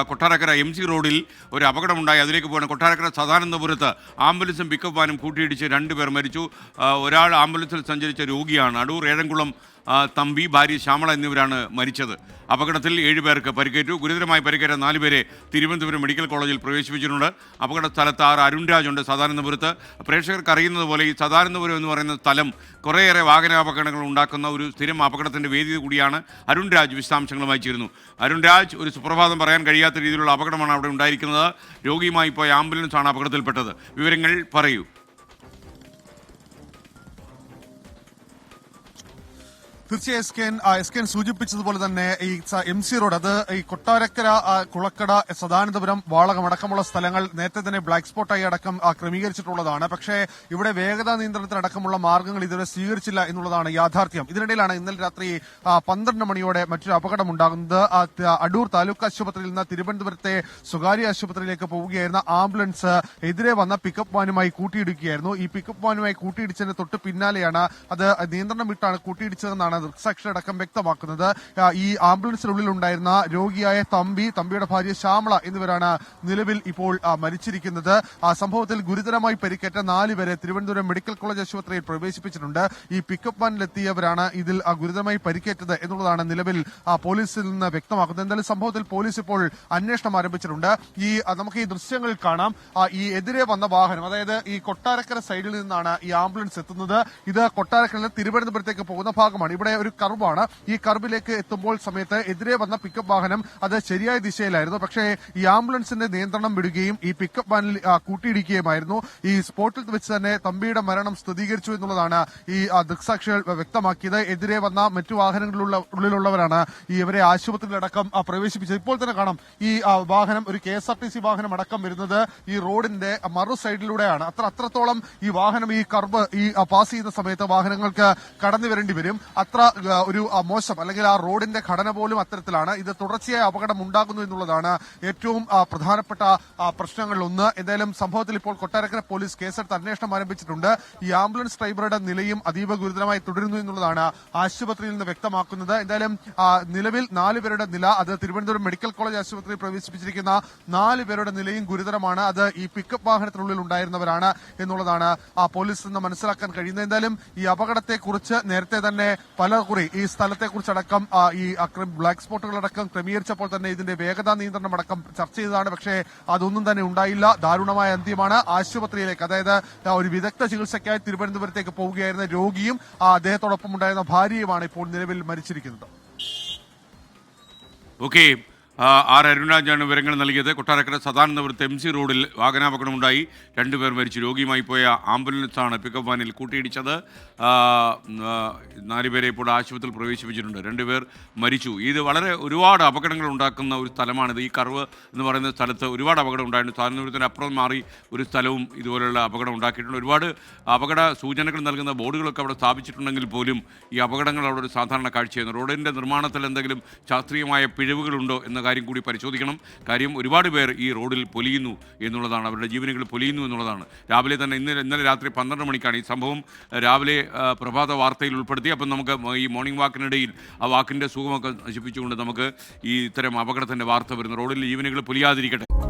Kottarakkara MC റോഡിൽ ഒരു അപകടമുണ്ടായി. അതിലേക്ക് പോകണം. കൊട്ടാരക്കര സദാനന്ദപുരത്ത് ആംബുലൻസും പിക്കപ്പ് വാനും കൂട്ടിയിടിച്ച് 2 പേർ മരിച്ചു. ഒരാൾ ആംബുലൻസിൽ സഞ്ചരിച്ച രോഗിയാണ്. അടൂർ ഏഴംകുളം തമ്പി, ഭാര്യ ശ്യാമള എന്നിവരാണ് മരിച്ചത്. അപകടത്തിൽ 7 പേർക്ക് പരിക്കേറ്റു. ഗുരുതരമായി പരിക്കേറ്റ 4 പേരെ തിരുവനന്തപുരം മെഡിക്കൽ കോളേജിൽ പ്രവേശിപ്പിച്ചിട്ടുണ്ട്. അപകട സ്ഥലത്ത് അരുൺരാജ് ഉണ്ട് സദാനന്ദപുരത്ത്. പ്രേക്ഷകർക്ക് അറിയുന്നത് പോലെ ഈ സദാനന്ദപുരം എന്ന് പറയുന്ന സ്ഥലം കുറേയേറെ വാഹനാപകടങ്ങൾ ഉണ്ടാക്കുന്ന ഒരു സ്ഥിരം അപകടത്തിൻ്റെ വേദി കൂടിയാണ്. അരുൺരാജ് വിശദാംശങ്ങളുമായി ചേരുന്നു. അരുൺരാജ്, ഒരു സുപ്രഭാതം പറയാൻ കഴിയാത്ത രീതിയിലുള്ള അപകടമാണ് അവിടെ ഉണ്ടായിരിക്കുന്നത്. രോഗിയുമായി പോയ ആംബുലൻസാണ് അപകടത്തിൽപ്പെട്ടത്. വിവരങ്ങൾ പറയൂ. തീർച്ചയായും എസ് കെ സൂചിപ്പിച്ചതുപോലെ തന്നെ ഈ MC റോഡ്, അത് ഈ കൊട്ടാരക്കര, കുളക്കട, സദാനന്ദപുരം, വാളകം അടക്കമുള്ള സ്ഥലങ്ങൾ നേരത്തെ തന്നെ ബ്ലാക്ക് സ്പോട്ടായി അടക്കം ക്രമീകരിച്ചിട്ടുള്ളതാണ്. പക്ഷേ ഇവിടെ വേഗതാ നിയന്ത്രണത്തിനടക്കമുള്ള മാർഗ്ഗങ്ങൾ ഇതുവരെ സ്വീകരിച്ചില്ല എന്നുള്ളതാണ് യാഥാർത്ഥ്യം. ഇതിനിടയിലാണ് ഇന്നലെ രാത്രി 12 മണിയോടെ മറ്റൊരു അപകടം ഉണ്ടാകുന്നത്. അടൂർ താലൂക്ക് ആശുപത്രിയിൽ നിന്ന് തിരുവനന്തപുരത്തെ സ്വകാര്യ ആശുപത്രിയിലേക്ക് പോവുകയായിരുന്ന ആംബുലൻസ് എതിരെ വന്ന പിക്കപ്പ് വാനുമായി കൂട്ടിയിടിക്കുകയായിരുന്നു. ഈ പിക്കപ്പ് വാനുമായി കൂട്ടിയിടിച്ചതിന് തൊട്ട് പിന്നാലെയാണ് അത് നിയന്ത്രണം വിട്ടാണ് കൂട്ടിയിടിച്ചതെന്നാണ് ദൃക്സാക്ഷിയടക്കം വ്യക്തമാക്കുന്നത്. ഈ ആംബുലൻസിനുള്ളിൽ ഉണ്ടായിരുന്ന രോഗിയായ തമ്പിയുടെ ഭാര്യ ശ്യാമള എന്നിവരാണ് നിലവിൽ ഇപ്പോൾ മരിച്ചിരിക്കുന്നത്. സംഭവത്തിൽ ഗുരുതരമായി പരിക്കേറ്റ 4 പേരെ തിരുവനന്തപുരം മെഡിക്കൽ കോളേജ് ആശുപത്രിയിൽ പ്രവേശിപ്പിച്ചിട്ടുണ്ട്. ഈ പിക്കപ്പ് വാനിലെത്തിയവരാണ് ഇതിൽ ഗുരുതരമായി പരിക്കേറ്റത് എന്നുള്ളതാണ് നിലവിൽ പോലീസിൽ നിന്ന് വ്യക്തമാക്കുന്നത്. എന്തായാലും സംഭവത്തിൽ പോലീസ് ഇപ്പോൾ അന്വേഷണം ആരംഭിച്ചിട്ടുണ്ട്. നമുക്ക് ഈ ദൃശ്യങ്ങൾ കാണാം. ഈ എതിരെ വന്ന വാഹനം, അതായത് ഈ കൊട്ടാരക്കര സൈഡിൽ നിന്നാണ് ഈ ആംബുലൻസ് എത്തുന്നത്. ഇത് കൊട്ടാരക്കരയിൽ തിരുവനന്തപുരത്തേക്ക് പോകുന്ന ഭാഗമാണ്. ഇവിടെ ഒരു കർവാണ്. ഈ കർവിലേക്ക് എത്തുമ്പോൾ സമയത്ത് എതിരെ വന്ന പിക്കപ്പ് വാഹനം അത് ശരിയായ ദിശയിലായിരുന്നു. പക്ഷേ ഈ ആംബുലൻസിന്റെ നിയന്ത്രണം വിടുകയും ഈ പിക്കപ്പ് വാനിൽ കൂട്ടിയിടിക്കുകയുമായിരുന്നു. ഈ സ്പോട്ടിൽ വെച്ച് തന്നെ തമ്പിയുടെ മരണം സ്ഥിരീകരിച്ചു എന്നുള്ളതാണ് ഈ ദൃക്സാക്ഷികൾ വ്യക്തമാക്കിയത്. എതിരെ വന്ന മറ്റു വാഹനങ്ങളിലുള്ളവരാണ് ഇവരെ ആശുപത്രിയിലടക്കം പ്രവേശിപ്പിച്ചത്. ഇപ്പോൾ തന്നെ കാണാം ഈ വാഹനം, ഒരു KSRTC വാഹനം അടക്കം വരുന്നത് ഈ റോഡിന്റെ മറു സൈഡിലൂടെയാണ്. അത്രത്തോളം ഈ വാഹനം, ഈ കർവ് പാസ് ചെയ്യുന്ന സമയത്ത് വാഹനങ്ങൾക്ക് കടന്നു വരേണ്ടി വരും. അത്ര ഒരു മോശം, അല്ലെങ്കിൽ ആ റോഡിന്റെ ഘടന പോലും അത്തരത്തിലാണ്. ഇത് തുടർച്ചയായ അപകടം ഉണ്ടാകുന്നു എന്നുള്ളതാണ് ഏറ്റവും പ്രധാനപ്പെട്ട പ്രശ്നങ്ങളിലൊന്ന്. എന്തായാലും സംഭവത്തിൽ ഇപ്പോൾ കൊട്ടാരക്കര പോലീസ് കേസെടുത്ത് അന്വേഷണം ആരംഭിച്ചിട്ടുണ്ട്. ഈ ആംബുലൻസ് ഡ്രൈവറുടെ നിലയും അതീവ ഗുരുതരമായി തുടരുന്നു എന്നുള്ളതാണ് ആശുപത്രിയിൽ നിന്ന് വ്യക്തമാക്കുന്നത്. എന്തായാലും നിലവിൽ 4 പേരുടെ നില, അത് തിരുവനന്തപുരം മെഡിക്കൽ കോളേജ് ആശുപത്രിയിൽ പ്രവേശിപ്പിച്ചിരിക്കുന്ന 4 പേരുടെ നിലയും ഗുരുതരമാണ്. അത് ഈ പിക്കപ്പ് വാഹനത്തിനുള്ളിൽ ഉണ്ടായിരുന്നവരാണ് എന്നുള്ളതാണ് പോലീസിൽ നിന്ന് മനസ്സിലാക്കാൻ കഴിയുന്നത്. എന്തായാലും ഈ അപകടത്തെക്കുറിച്ച് നേരത്തെ തന്നെ പലകുറി ഈ സ്ഥലത്തെക്കുറിച്ചടക്കം ഈ ബ്ലാക്ക് സ്പോട്ടുകളടക്കം ക്രമീകരിച്ചപ്പോൾ തന്നെ ഇതിന്റെ വേഗതാ നിയന്ത്രണം അടക്കം ചർച്ച ചെയ്തതാണ്. പക്ഷേ അതൊന്നും തന്നെ ഉണ്ടായില്ല. ദാരുണമായ അന്ത്യമാണ്. ആശുപത്രിയിലേക്ക്, അതായത് ഒരു വിദഗ്ധ ചികിത്സയ്ക്കായി തിരുവനന്തപുരത്തേക്ക് പോവുകയായിരുന്ന രോഗിയും അദ്ദേഹത്തോടൊപ്പം ഉണ്ടായിരുന്ന ഭാര്യയുമാണ് ഇപ്പോൾ നിലവിൽ മരിച്ചിരിക്കുന്നത്. ഓക്കെ, അരുൺരാജാണ് വിവരങ്ങൾ നൽകിയത്. കൊട്ടാരക്കര സദാനന്ദപുരത്ത് MC റോഡിൽ വാഹനാപകടമുണ്ടായി. 2 പേർ മരിച്ചു. രോഗിയുമായി പോയ ആംബുലൻസാണ് പിക്കപ്പ് വാനിൽ കൂട്ടിയിടിച്ചത്. 4 പേരെ ഇപ്പോൾ ആശുപത്രിയിൽ പ്രവേശിപ്പിച്ചിട്ടുണ്ട്. 2 പേർ മരിച്ചു. ഇത് ഒരുപാട് അപകടങ്ങൾ ഉണ്ടാക്കുന്ന ഒരു സ്ഥലമാണിത്. ഈ കർവ് എന്ന് പറയുന്ന സ്ഥലത്ത് ഒരുപാട് അപകടം ഉണ്ടായിട്ടുണ്ട്. സദാനന്ദപുരത്തിന് അപ്പുറം മാറി ഒരു സ്ഥലവും ഇതുപോലുള്ള അപകടം ഉണ്ടാക്കിയിട്ടുണ്ട്. ഒരുപാട് അപകട സൂചനകൾ നൽകുന്ന ബോർഡുകളൊക്കെ അവിടെ സ്ഥാപിച്ചിട്ടുണ്ടെങ്കിൽ പോലും ഈ അപകടങ്ങൾ അവിടെ ഒരു സാധാരണ കാഴ്ചയായിരുന്നു. റോഡിൻ്റെ നിർമ്മാണത്തിൽ എന്തെങ്കിലും ശാസ്ത്രീയമായ പിഴവുകളുണ്ടോ എന്ന കാര്യം കൂടി പരിശോധിക്കണം. കാര്യം ഒരുപാട് പേർ ഈ റോഡിൽ പൊലിയുന്നു എന്നുള്ളതാണ്, അവരുടെ ജീവനുകൾ പൊലിയുന്നു എന്നുള്ളതാണ്. രാവിലെ തന്നെ ഇന്നലെ രാത്രി 12 മണിക്കാണ് ഈ സംഭവം രാവിലെ പ്രഭാത വാർത്തയിൽ ഉൾപ്പെടുത്തി. അപ്പം നമുക്ക് ഈ മോർണിംഗ് വാക്കിനിടയിൽ ആ വാക്കിൻ്റെ സുഖമൊക്കെ നശിപ്പിച്ചുകൊണ്ട് നമുക്ക് ഈ ഇത്തരം അപകടത്തിൻ്റെ വാർത്ത വരുന്നു. റോഡിൽ ജീവനുകൾ പൊലിയാതിരിക്കട്ടെ.